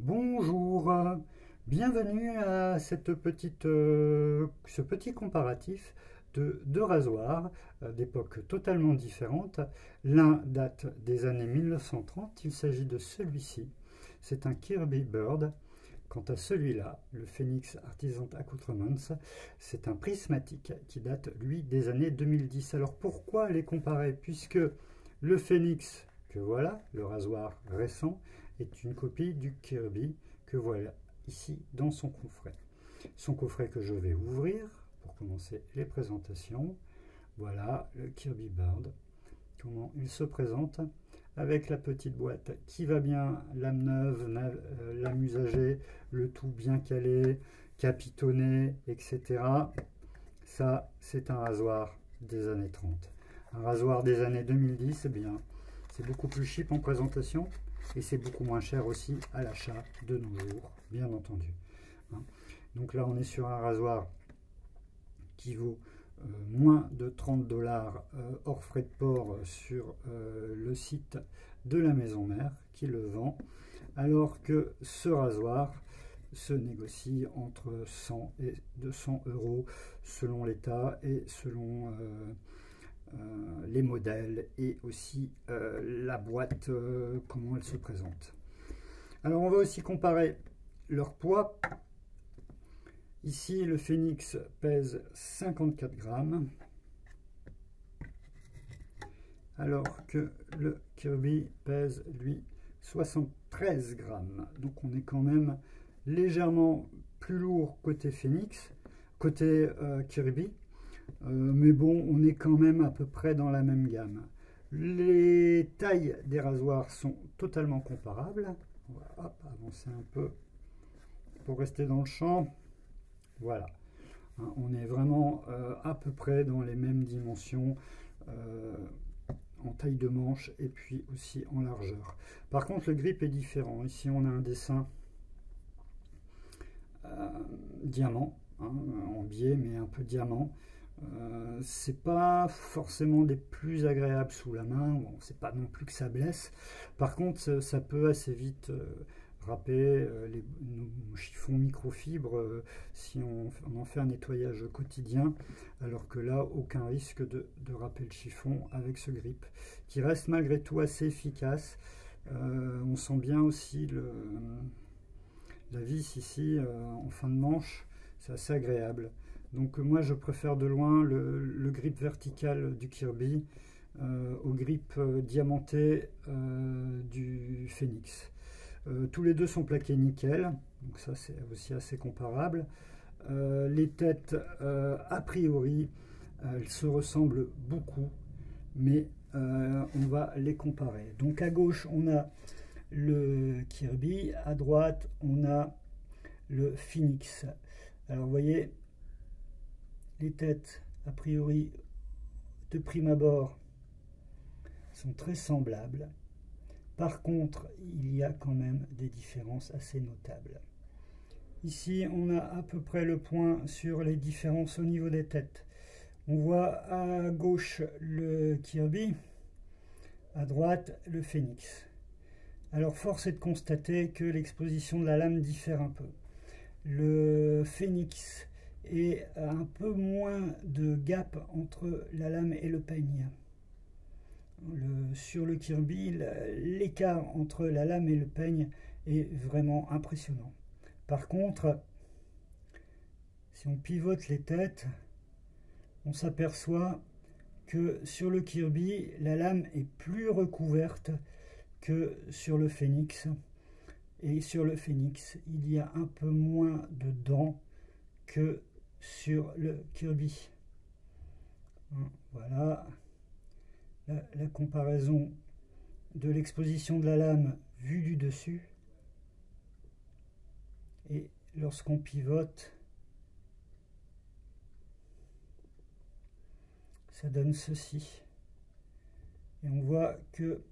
Bonjour, bienvenue à ce petit comparatif de deux rasoirs d'époques totalement différentes. L'un date des années 1930, il s'agit de celui-ci, c'est un Kirby Bird. Quant à celui-là, le Phoenix Artisan Accoutrements, c'est un prismatique qui date, lui, des années 2010. Alors pourquoi les comparer? Puisque le Phoenix, que voilà, le rasoir récent, est une copie du Kirby que voilà ici dans son coffret. Son coffret que je vais ouvrir pour commencer les présentations. Voilà le Kirby Bird, comment il se présente avec la petite boîte qui va bien, lame neuve, lame usagée, le tout bien calé, capitonné, etc. Ça, c'est un rasoir des années 30. Un rasoir des années 2010, eh bien, c'est beaucoup plus cheap en présentation et c'est beaucoup moins cher aussi à l'achat de nos jours, bien entendu. Donc là, on est sur un rasoir qui vaut moins de 30 dollars hors frais de port sur le site de la maison mère qui le vend, alors que ce rasoir se négocie entre 100 et 200 euros selon l'état et selon les modèles et aussi la boîte, comment elle se présente. Alors on va aussi comparer leur poids. Ici, le Phoenix pèse 54 grammes, alors que le Kirby pèse, lui, 73 grammes. Donc on est quand même légèrement plus lourd côté Phoenix, côté Kirby, mais bon, on est quand même à peu près dans la même gamme. Les tailles des rasoirs sont totalement comparables. On va avancer un peu pour rester dans le champ. Voilà, on est vraiment à peu près dans les mêmes dimensions en taille de manche et puis aussi en largeur. Par contre, le grip est différent. Ici, on a un dessin diamant, en biais, mais un peu diamant. C'est pas forcément des plus agréables sous la main. Bon, c'est pas non plus que ça blesse. Par contre, ça peut assez vite râper nos chiffons microfibres si on en fait un nettoyage quotidien, alors que là, aucun risque de râper le chiffon avec ce grip, qui reste malgré tout assez efficace. On sent bien aussi la vis ici en fin de manche, c'est assez agréable. Donc moi je préfère de loin le grip vertical du Kirby au grip diamanté du Phoenix. Tous les deux sont plaqués nickel, donc ça c'est aussi assez comparable. Les têtes, a priori, elles se ressemblent beaucoup, mais on va les comparer. Donc à gauche, on a le Kirby, à droite, on a le Phoenix. Alors vous voyez, les têtes, a priori, de prime abord, sont très semblables. Par contre, il y a quand même des différences assez notables. Ici, on a à peu près le point sur les différences au niveau des têtes. On voit à gauche le Kirby, à droite le Phoenix. Alors, force est de constater que l'exposition de la lame diffère un peu. Le Phoenix est un peu moins de gap entre la lame et le peigne. Sur le Kirby, l'écart entre la lame et le peigne est vraiment impressionnant. Par contre, si on pivote les têtes, on s'aperçoit que sur le Kirby, la lame est plus recouverte que sur le Phoenix. Et sur le Phoenix, il y a un peu moins de dents que sur le Kirby. Voilà la comparaison de l'exposition de la lame vue du dessus. Et lorsqu'on pivote, ça donne ceci. Et on voit que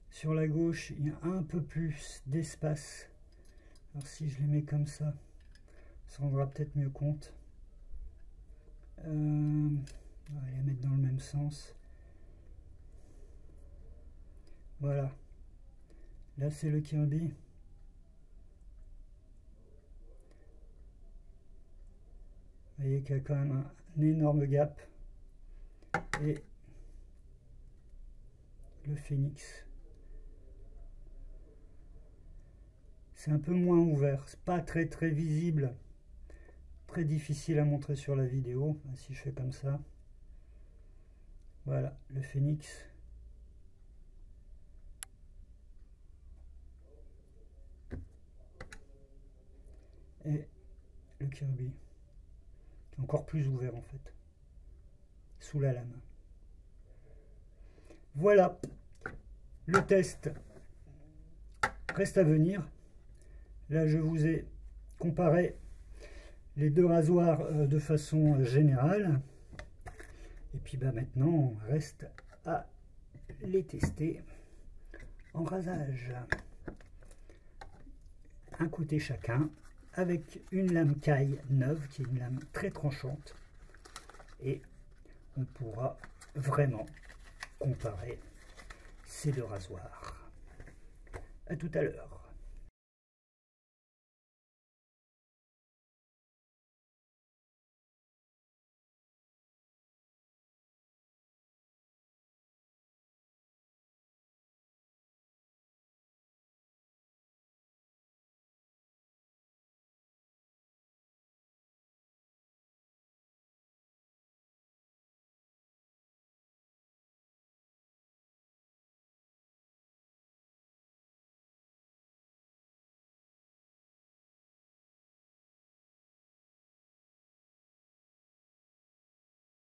sur la gauche, il y a un peu plus d'espace. Alors si je les mets comme ça, on se rendra peut-être mieux compte. On va les mettre dans le même sens. Voilà. Là, c'est le Kirby. Vous voyez qu'il y a quand même un énorme gap. Et le Phénix, c'est un peu moins ouvert, c'est pas très visible, très difficile à montrer sur la vidéo. Si je fais comme ça, voilà le Phénix. Et le Kirby, qui est encore plus ouvert en fait, sous la lame. Voilà, le test reste à venir. Là, je vous ai comparé les deux rasoirs de façon générale. Et puis maintenant, on reste à les tester en rasage. Un côté chacun, avec une lame caille neuve, qui est une lame très tranchante. Et on pourra vraiment comparer ces deux rasoirs. À tout à l'heure.